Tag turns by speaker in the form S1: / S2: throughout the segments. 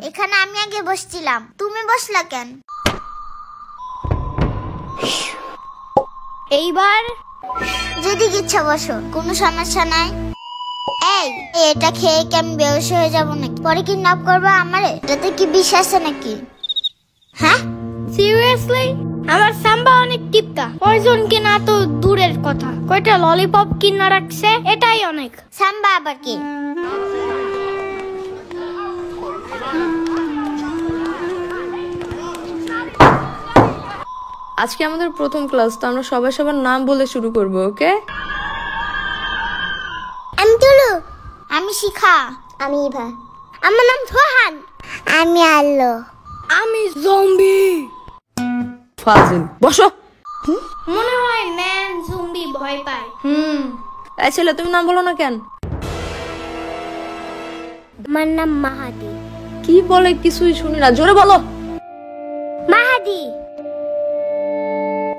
S1: এখানে আমি আগে বসছিলাম, তুমি বসলা কেন?
S2: এইবার
S1: যদি ইচ্ছা বসো, কোনো সমস্যা নাই। এই এটা খেয়ে কি আমি বেহুশ হয়ে যাবো নাকি? পরে কিডন্যাপ করবে আমারে? এটাতে কি বিষ আছে নাকি? হ্যাঁ
S2: সিরিয়াসলি? আমার সাম্বা অনেক টিপকা, পয়জন কিনা তো দূরের কথা, কয়টা ললিপপ কিনা রাখছে, এটাই অনেক।
S1: সাম্বা আবার কি?
S3: আজকে আমাদের প্রথম ক্লাস, তো আমরা সবাই সবার নাম বলে শুরু করব, ওকে?
S1: আমি তুলু। আমি শিখা।
S2: আমি ইভা। আমার নাম সোহান।
S1: আমি আলো।
S2: আমি জম্বি।
S3: ফাজিল, বসো।
S2: মনে হয় ম্যান জম্বি ভয় পায়।
S3: এই ছেলে, তুমি নাম বলো না কেন?
S2: আমার নাম মাহাদি।
S3: কি বলে কিছুই শুনি না, জোরে বলো।
S2: মাহাদি।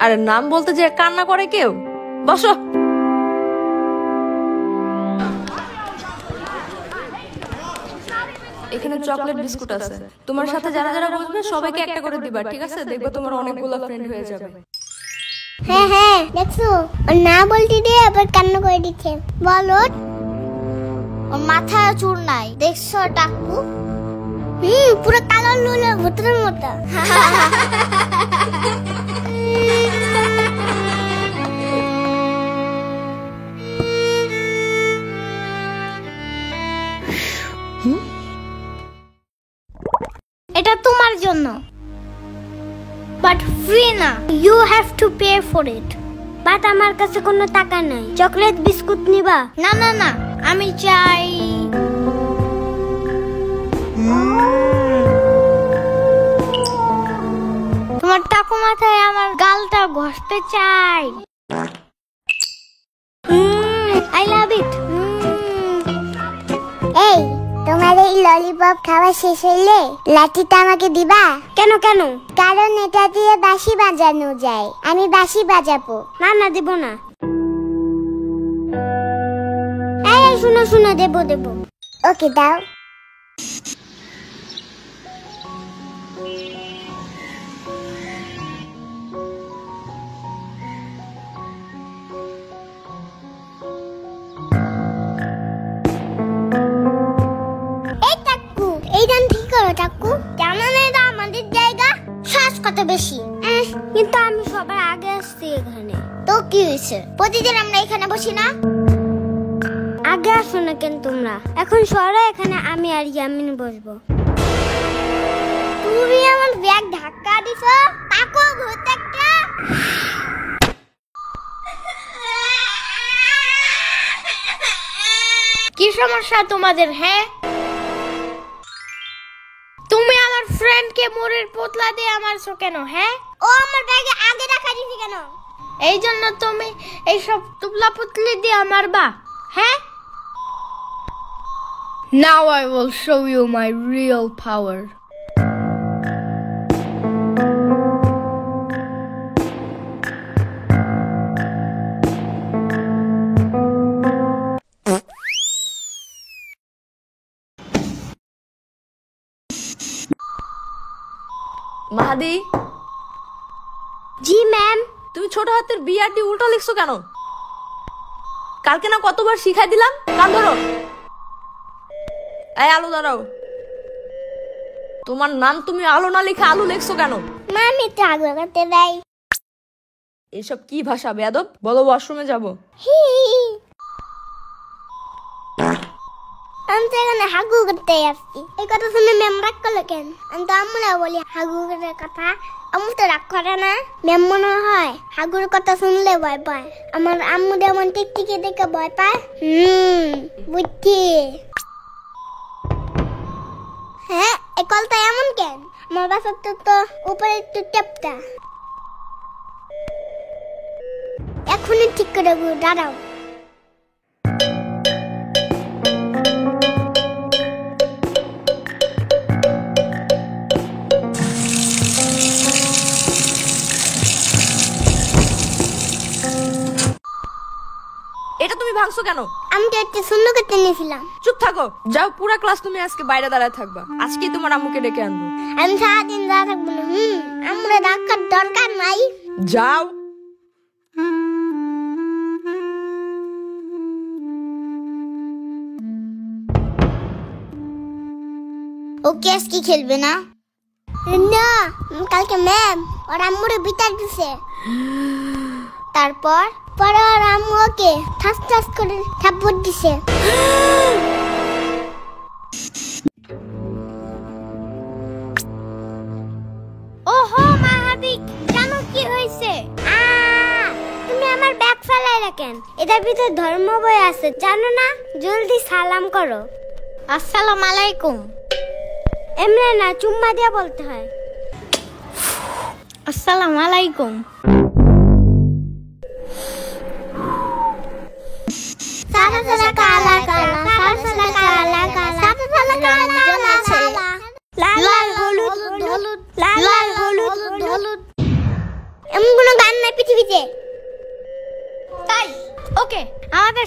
S3: আরে নাম বলতে যে কান্না করে কেউ? বসো। এখানে চকলেট বিস্কুট আছে, তোমার সাথে যারা যারা বসবে সবাইকে একটা করে দিবা, ঠিক আছে? দেখবে তোমার অনেকগুলো ফ্রেন্ড হয়ে যাবে।
S2: হ্যাঁ হ্যাঁ, দেখছো ও না বলতে দিয়ে আবার কান্না করে দিচ্ছে। বলো।
S1: ওর মাথায় চুল নাই, দেখছো টাকু?
S2: পুরো কালো লুলের ভূতের মতো। এটা তোমার জন্য, বাট ফ্রি না, you have to pay for it. But আমার কাছে কোনো টাকা নাই। চকলেট বিস্কুট নিবা? না না না, আমি চাই তোমার টাকু মাথায় আমার গালটা ঘষতে চাই। আই লাভ ইট।
S1: এই তোমার এই ললিপপ খাওয়া শেষ হইলে লাঠিটা আমাকে দিবা?
S2: কেন কেন?
S1: কারণ এটা দিয়ে বাঁশি বাজানো যায়, আমি বাঁশি বাজাবো।
S2: না না, দেব না। এই শুনো শুনো, দেব দেব।
S1: ওকে দাও।
S2: কত বেশি, কিন্তু আমি সবার আগে আসছি এখানে।
S1: তো কি হয়েছে? প্রতিদিন আমরা এখানে বসি না?
S2: আগে আসো না কেন তোমরা? এখন সরো, এখানে আমি আর ইয়ামিন বসবো। তুমি আমার ব্যাগ ধাক্কা দিছো।
S1: তাকো ভূত একটা।
S2: কি সমস্যা তোমাদের? হ্যাঁ, তুমি আমার ফ্রেন্ডকে মোড়ের পোতলা দিয়ে মারছো কেন? হ্যাঁ,
S1: ও আমার ব্যাগে আগে রাখা দিছি কেন?
S2: এই জন্য তুমি এইসব তুবলা পুতলি দিয়ে মারবা? হ্যাঁ, now I will show you my real power.
S3: Mahadi.
S2: Ji ma'am.
S3: তুমি ছোট হাতের বিআরটি উল্টো লিখছো কেন? কালকে না কতবার শিখাই দিলাম? কান ধরো। এই আলু দাঁড়াও। তোমার নাম তুমি আলো না লিখে আলু লিখছো কেন?
S2: মামি তো আগে করতে দেয়।
S3: এসব কি ভাষা বেয়াদব? বলো ওয়াশরুমে যাবো।
S2: আমি তো এখানে হাগু করতে আসছি। এই কথা শুনে ম্যাম রাগ করলো কেন? আমি তো আম্মুরা বলি হাগু করার কথা, আম্মু তো রাগ করে না। ম্যাম মনে হয় হাগুর কথা শুনলে ভয় পায়। আমার আম্মু যেমন টিকটিকি দেখে ভয় পায়। বুঝছি। হ্যাঁ, এই কলটা এমন কেন? আমার বাসার তো উপরে একটু টেপটা। এখনই ঠিক করে দাঁড়াও।
S3: এটা তুমি ভাঙছো দাঁড়াছো কেন?
S2: আমি তো একটু সুন্দর করতে নিয়েছিলাম।
S3: চুপ থাকো, যাও, পুরো ক্লাস তুমি আজকে বাইরে দাঁড়ায় থাকবা। আজকে তোমার আম্মুকে ডেকে আনবো।
S2: আমি সারাদিন দাঁড়া থাকবো না। আমরা ডাকার দরকার নাই।
S3: যাও।
S1: ওকে আজকে খেলবে না?
S2: না, কালকে ম্যাম ওর আম্মুরে বিচার দিছে।
S1: তারপর
S2: পরে ওর আম্মু ওকে ঠাস ঠাস করে থাপ্পড় দিছে। ওহো মাহাদি, জানো কি হয়েছে? তুমি আমার ব্যাগ ফেলাইলা কেন? এটার ভিতর ধর্ম বই আছে, জানো না? জলদি সালাম করো। আসসালামু আলাইকুম। এমনি না, চুম্মা দিয়ে বলতে হয়। আসসালামু আলাইকুম। সাদা সাদা কালা কালা, সাদা সাদা কালা কালা, সাদা সাদা কালা কালা, লাল লাল হলুদ হলুদ, লাল লাল হলুদ হলুদ। এমন কোনো গান নাই পৃথিবীতে। তাই ওকে, আমাদের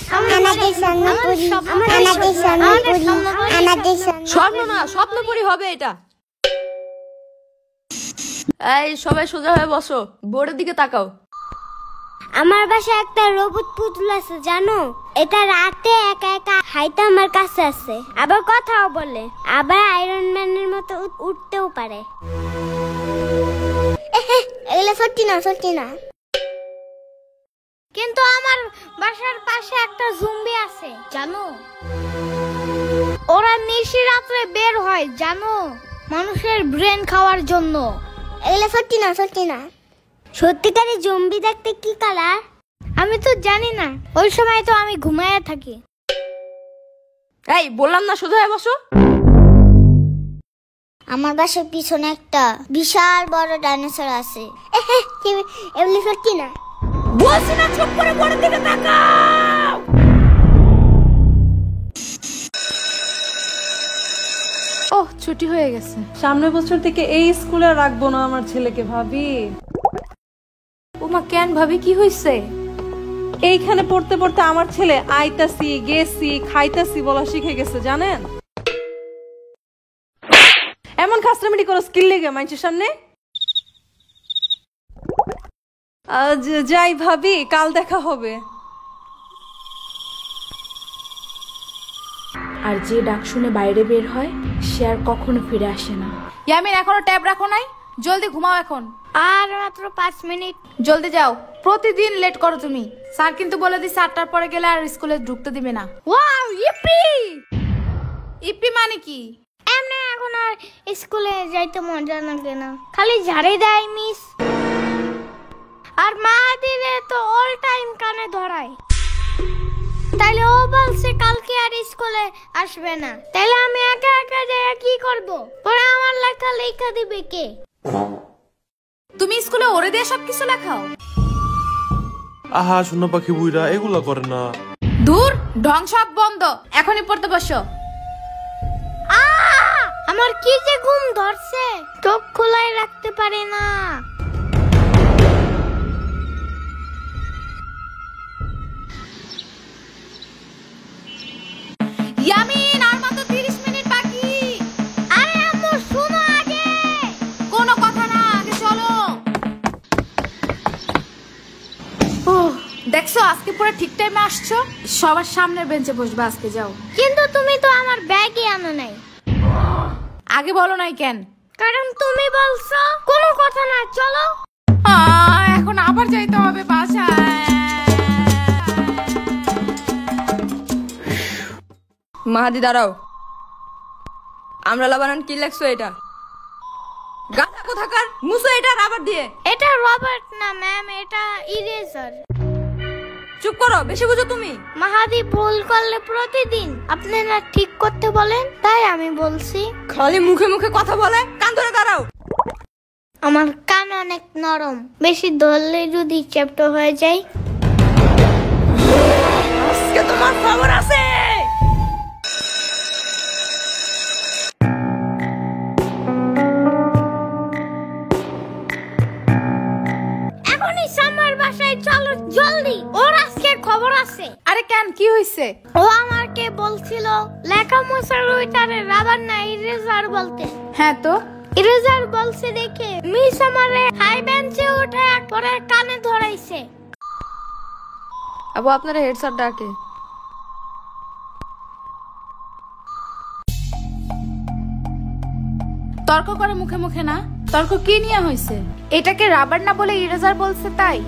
S3: স্বপ্ন না, স্বপ্নপুরী হবে এটা। এই সবাই সোজা হয়ে বসো, বোর্ডের দিকে তাকাও।
S2: আমার বাসায় একটা রোবট পুতুল আছে, জানো? এটা রাতে একা একা হাইতে আমার কাছে আছে, আবার কথাও বলে, আবার আয়রন ম্যানের মতো উঠতেও পারে। এগুলো সত্যি না, সত্যি না। কিন্তু আমার বাসার পাশে একটা জম্বি আছে, জানো? ওরা নিশি রাত্রে বের হয়, জানো? মানুষের ব্রেন খাওয়ার জন্য। এগুলো সত্যি না, সত্যি না। সত্যিকারের জম্বি দেখতে কি কালার? আমি তো জানি না, ওই সময় তো আমি ঘুমায় থাকি।
S3: এই বললাম না সোজা হয়ে বসো।
S1: আমার বাসার পিছনে একটা বিশাল বড় ডাইনোসর আছে।
S2: এগুলি সত্যি না।
S3: বলছি না, চুপ করে বোর্ডের দিকে তাকাও।
S4: ওহ, ছুটি হয়ে গেছে। সামনের বছর থেকে এই স্কুলে রাখবো না আমার ছেলেকে, ভাবি।
S3: ওমা, কেন ভাবি, কি হইছে?
S4: এইখানে পড়তে পড়তে আমার ছেলে আইতাছি গেছি খাইতাছি বলা শিখে গেছে, জানেন? এমন খাসরামিটি করো স্কিল লেগে মানুষের সামনে। যাই ভাবি, কাল দেখা হবে।
S5: আর যে ডাক শুনে বাইরে বের হয় সে আর কখনো ফিরে আসে না।
S3: ইয়ামিন, এখনো ট্যাব রাখো নাই? জলদি ঘুমাও এখন।
S2: আর মাত্র 5 মিনিট।
S3: জলদি যাও, প্রতিদিন লেট করো তুমি। স্যার কিন্তু বলে দিছে 8টার পরে গেলে আর স্কুলে ঢুকতে দিবে না। ওয়াও, ইপি ইপি মানে কি?
S2: এমনি এখন আর স্কুলে যাইতে মজা লাগে না, খালি ঝাড়ে দেয় মিস। আর মা দিলে তো অল টাইম কানে ধরায়। তাইলে ও বলছে কালকে আর স্কুলে আসবে না, তাইলে আমি একা একা যাই কি করব? পরে আমার লেখা লেখা দিবে কে?
S3: তুমি স্কুলে ওরে দিয়ে সবকিছু লেখাও?
S6: আহা শোনা পাখি বুইরা এগুলা করে না।
S3: দূর, ঢং সব বন্ধ, এখনই পড়তে বসো।
S2: আমার কি যে ঘুম ধরছে, চোখ খোলাই রাখতে পারি না।
S3: ইয়ামিন, আর মাত্র 30 মিনিট বাকি।
S2: আরে আম্মু শোনো আগে।
S3: কোনো কথা না, আগে চলো। দেখছো, আজকে পুরো ঠিক টাইমে আসছো। সবার সামনের বেঞ্চে বসবে আজকে, যাও।
S2: কিন্তু তুমি তো আমার ব্যাগই আনো নাই।
S3: আগে বলো নাই কেন?
S2: কারণ তুমি বলছো। কোনো কথা না, চলো।
S3: এখন আবার যাইতে হবে বাসায়। মাহাদি দাঁড়াও। আমরা লাবানান কি লেখছো এটা? গাধা কোথাকার, মুছো এটা রাবার দিয়ে।
S2: এটা রবার্ট না ম্যাম, এটা ইরেজার।
S3: চুপ করো, বেশি বুঝো তুমি।
S2: মাহাদি ভুল করলে প্রতিদিন আপনারা ঠিক করতে বলেন, তাই আমি বলছি।
S3: খালি মুখে মুখে কথা বলে, কান ধরে দাঁড়াও।
S2: আমার কান অনেক নরম, বেশি ধরলে যদি চ্যাপ্টা হয়ে যায়।
S3: আজকে তোমার খবর আছে।
S2: এখনই সামার বাসায় চলো জলদি, ওর আজকে খবর আছে।
S3: আরে কেন, কি হয়েছে? বলছে?
S2: ও আমাকে বলছিল লেখা মোছার ওইটারে রাবার না ইরেজার বলতে।
S3: হ্যাঁ তো
S2: ইরেজার বলছে দেখে মিস আমারে হাই বেঞ্চে উঠে পরে কানে ধরাইছে।
S4: আবু আপনারা হেড স্যার ডাকে।
S3: তর্ক করে মুখে মুখে না, তর্ক কি নিয়ে হয়েছে? এটাকে রাবার না বলে ইরেজার বলছে তাই?